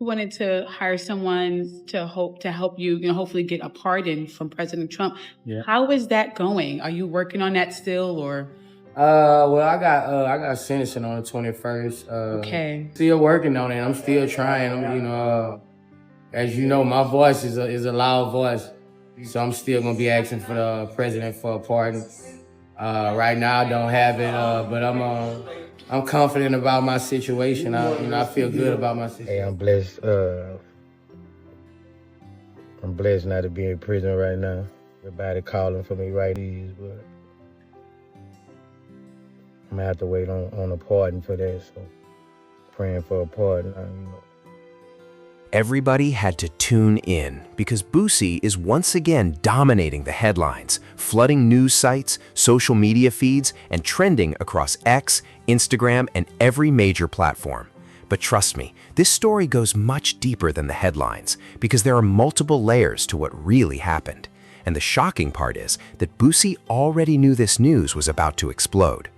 wanted to hire someone to help you, hopefully get a pardon from President Trump. Yeah. How is that going? Are you working on that still, or Well, I got sentencing on the 21st. okay? Still working on it. I'm still trying. As you know, my voice is a loud voice, so I'm still gonna be asking for the president for a pardon. Right now, I don't have it, but I'm confident about my situation. I feel good about my situation. Hey, I'm blessed. I'm blessed not to be in prison right now. Everybody calling for me right these, but I'm gonna have to wait on a pardon for that. So praying for a pardon. Everybody had to tune in because Boosie is once again dominating the headlines, flooding news sites, social media feeds, and trending across X, Instagram, and every major platform. But trust me, this story goes much deeper than the headlines because there are multiple layers to what really happened. And the shocking part is that Boosie already knew this news was about to explode.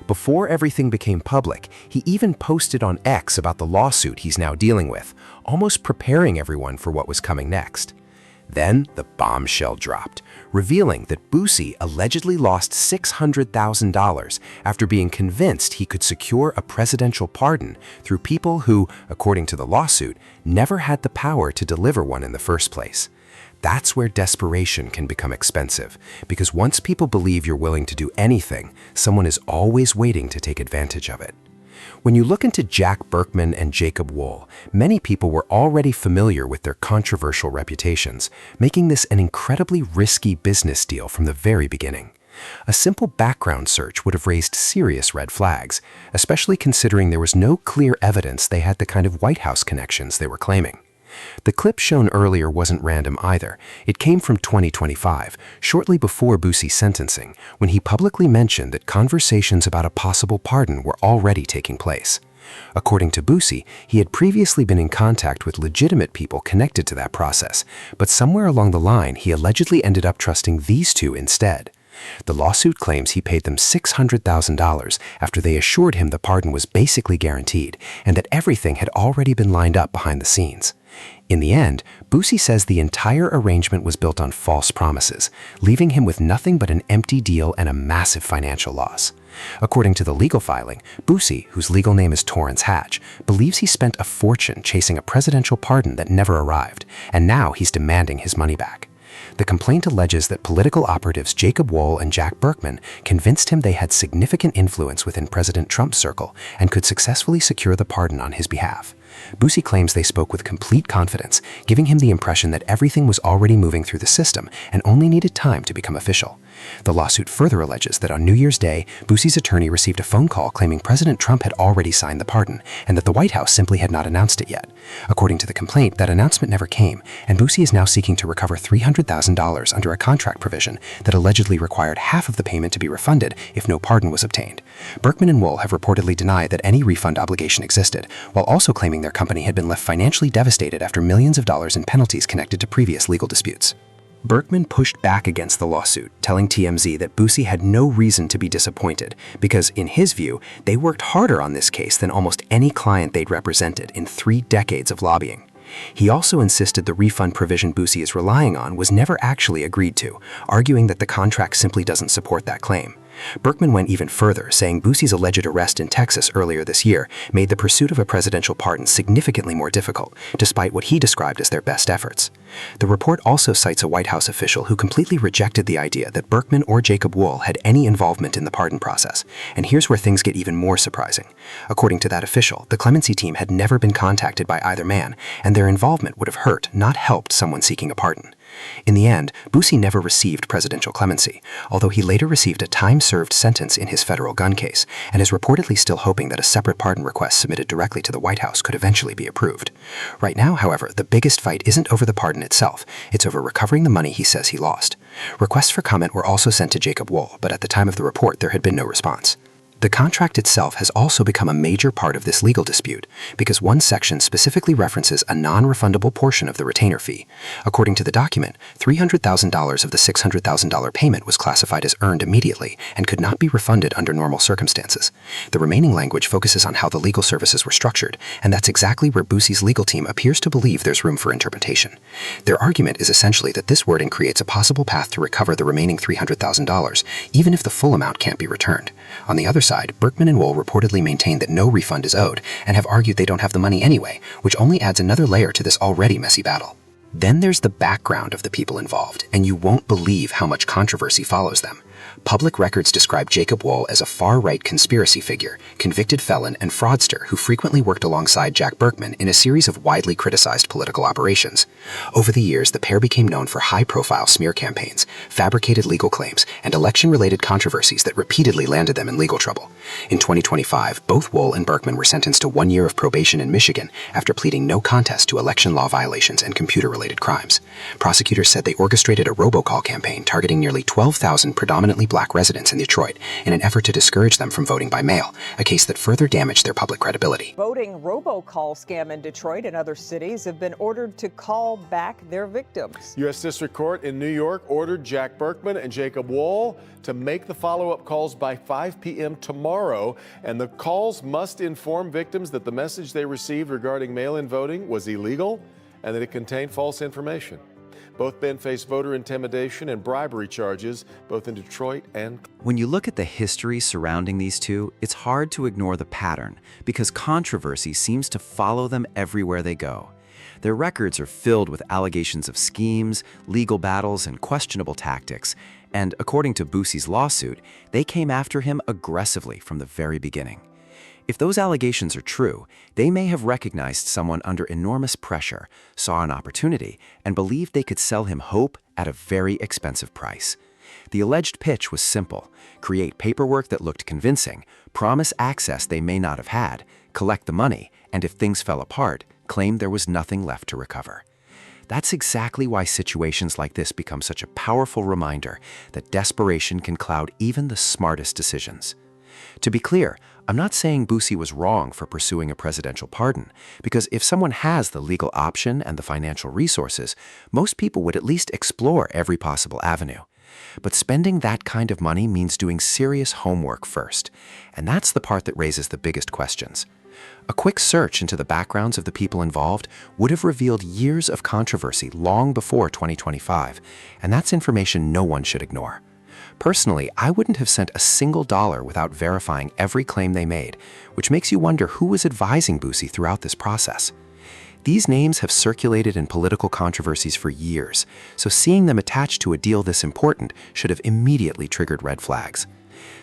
Before everything became public, he even posted on X about the lawsuit he's now dealing with, almost preparing everyone for what was coming next. Then the bombshell dropped, revealing that Boosie allegedly lost $600,000 after being convinced he could secure a presidential pardon through people who, according to the lawsuit, never had the power to deliver one in the first place. That's where desperation can become expensive, because once people believe you're willing to do anything, someone is always waiting to take advantage of it. When you look into Jack Berkman and Jacob Wohl, many people were already familiar with their controversial reputations, making this an incredibly risky business deal from the very beginning. A simple background search would have raised serious red flags, especially considering there was no clear evidence they had the kind of White House connections they were claiming. The clip shown earlier wasn't random either. It came from 2025, shortly before Boosie's sentencing, when he publicly mentioned that conversations about a possible pardon were already taking place. According to Boosie, he had previously been in contact with legitimate people connected to that process, but somewhere along the line he allegedly ended up trusting these two instead. The lawsuit claims he paid them $600,000 after they assured him the pardon was basically guaranteed and that everything had already been lined up behind the scenes. In the end, Boosie says the entire arrangement was built on false promises, leaving him with nothing but an empty deal and a massive financial loss. According to the legal filing, Boosie, whose legal name is Torrance Hatch, believes he spent a fortune chasing a presidential pardon that never arrived, and now he's demanding his money back. The complaint alleges that political operatives Jacob Wohl and Jack Berkman convinced him they had significant influence within President Trump's circle and could successfully secure the pardon on his behalf. Boosie claims they spoke with complete confidence, giving him the impression that everything was already moving through the system and only needed time to become official. The lawsuit further alleges that on New Year's Day, Boosie's attorney received a phone call claiming President Trump had already signed the pardon and that the White House simply had not announced it yet. According to the complaint, that announcement never came, and Boosie is now seeking to recover $300,000 under a contract provision that allegedly required half of the payment to be refunded if no pardon was obtained. Berkman and Wohl have reportedly denied that any refund obligation existed, while also claiming their company had been left financially devastated after millions of dollars in penalties connected to previous legal disputes. Berkman pushed back against the lawsuit, telling TMZ that Boosie had no reason to be disappointed because, in his view, they worked harder on this case than almost any client they'd represented in 3 decades of lobbying. He also insisted the refund provision Boosie is relying on was never actually agreed to, arguing that the contract simply doesn't support that claim. Berkman went even further, saying Boosie's alleged arrest in Texas earlier this year made the pursuit of a presidential pardon significantly more difficult, despite what he described as their best efforts. The report also cites a White House official who completely rejected the idea that Berkman or Jacob Wohl had any involvement in the pardon process, and here's where things get even more surprising. According to that official, the clemency team had never been contacted by either man, and their involvement would have hurt, not helped, someone seeking a pardon. In the end, Boosie never received presidential clemency, although he later received a time-served sentence in his federal gun case, and is reportedly still hoping that a separate pardon request submitted directly to the White House could eventually be approved. Right now, however, the biggest fight isn't over the pardon itself, it's over recovering the money he says he lost. Requests for comment were also sent to Jacob Wohl, but at the time of the report there had been no response. The contract itself has also become a major part of this legal dispute because one section specifically references a non-refundable portion of the retainer fee. According to the document, $300,000 of the $600,000 payment was classified as earned immediately and could not be refunded under normal circumstances. The remaining language focuses on how the legal services were structured, and that's exactly where Boosie's legal team appears to believe there's room for interpretation. Their argument is essentially that this wording creates a possible path to recover the remaining $300,000, even if the full amount can't be returned. On the other side, Berkman and Wohl reportedly maintain that no refund is owed and have argued they don't have the money anyway, which only adds another layer to this already messy battle. Then there's the background of the people involved, and you won't believe how much controversy follows them. Public records describe Jacob Wohl as a far-right conspiracy figure, convicted felon, and fraudster who frequently worked alongside Jack Berkman in a series of widely criticized political operations. Over the years, the pair became known for high-profile smear campaigns, fabricated legal claims, and election-related controversies that repeatedly landed them in legal trouble. In 2025, both Wohl and Berkman were sentenced to 1 year of probation in Michigan after pleading no contest to election law violations and computer-related crimes. Prosecutors said they orchestrated a robocall campaign targeting nearly 12,000 predominantly black residents in Detroit in an effort to discourage them from voting by mail, a case that further damaged their public credibility. Voting robocall scam in Detroit and other cities have been ordered to call back their victims. U.S. District Court in New York ordered Jack Berkman and Jacob Wohl to make the follow-up calls by 5 p.m. tomorrow, and the calls must inform victims that the message they received regarding mail-in voting was illegal and that it contained false information. Both men face voter intimidation and bribery charges, both in Detroit and... When you look at the history surrounding these two, it's hard to ignore the pattern because controversy seems to follow them everywhere they go. Their records are filled with allegations of schemes, legal battles, and questionable tactics, and according to Boosie's lawsuit, they came after him aggressively from the very beginning. If those allegations are true, they may have recognized someone under enormous pressure, saw an opportunity, and believed they could sell him hope at a very expensive price. The alleged pitch was simple: create paperwork that looked convincing, promise access they may not have had, collect the money, and if things fell apart, claim there was nothing left to recover. That's exactly why situations like this become such a powerful reminder that desperation can cloud even the smartest decisions. To be clear, I'm not saying Boosie was wrong for pursuing a presidential pardon, because if someone has the legal option and the financial resources, most people would at least explore every possible avenue. But spending that kind of money means doing serious homework first, and that's the part that raises the biggest questions. A quick search into the backgrounds of the people involved would have revealed years of controversy long before 2025, and that's information no one should ignore. Personally, I wouldn't have sent a single dollar without verifying every claim they made, which makes you wonder who was advising Boosie throughout this process. These names have circulated in political controversies for years, so seeing them attached to a deal this important should have immediately triggered red flags.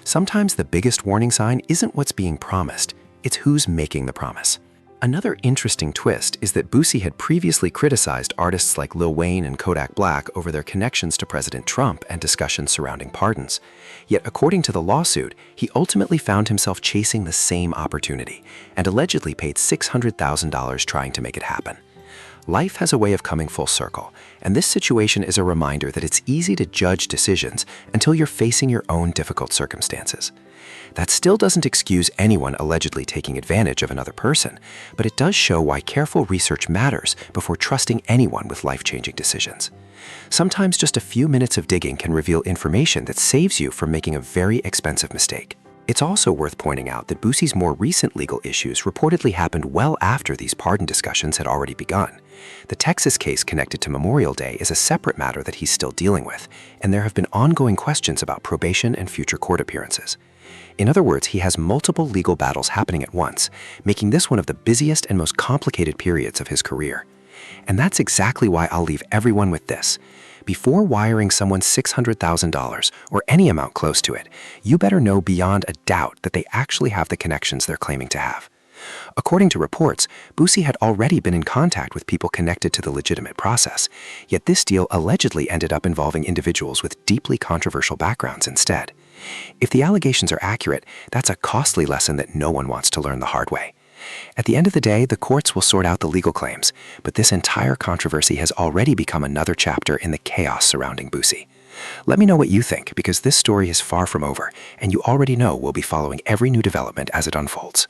Sometimes the biggest warning sign isn't what's being promised, it's who's making the promise. Another interesting twist is that Boosie had previously criticized artists like Lil Wayne and Kodak Black over their connections to President Trump and discussions surrounding pardons. Yet, according to the lawsuit, he ultimately found himself chasing the same opportunity and allegedly paid $600,000 trying to make it happen. Life has a way of coming full circle, and this situation is a reminder that it's easy to judge decisions until you're facing your own difficult circumstances. That still doesn't excuse anyone allegedly taking advantage of another person, but it does show why careful research matters before trusting anyone with life-changing decisions. Sometimes just a few minutes of digging can reveal information that saves you from making a very expensive mistake. It's also worth pointing out that Boosie's more recent legal issues reportedly happened well after these pardon discussions had already begun. The Texas case connected to Memorial Day is a separate matter that he's still dealing with, and there have been ongoing questions about probation and future court appearances. In other words, he has multiple legal battles happening at once, making this one of the busiest and most complicated periods of his career. And that's exactly why I'll leave everyone with this. Before wiring someone $600,000 or any amount close to it, you better know beyond a doubt that they actually have the connections they're claiming to have. According to reports, Boosie had already been in contact with people connected to the legitimate process, yet this deal allegedly ended up involving individuals with deeply controversial backgrounds instead. If the allegations are accurate, that's a costly lesson that no one wants to learn the hard way. At the end of the day, the courts will sort out the legal claims, but this entire controversy has already become another chapter in the chaos surrounding Boosie. Let me know what you think, because this story is far from over, and you already know we'll be following every new development as it unfolds.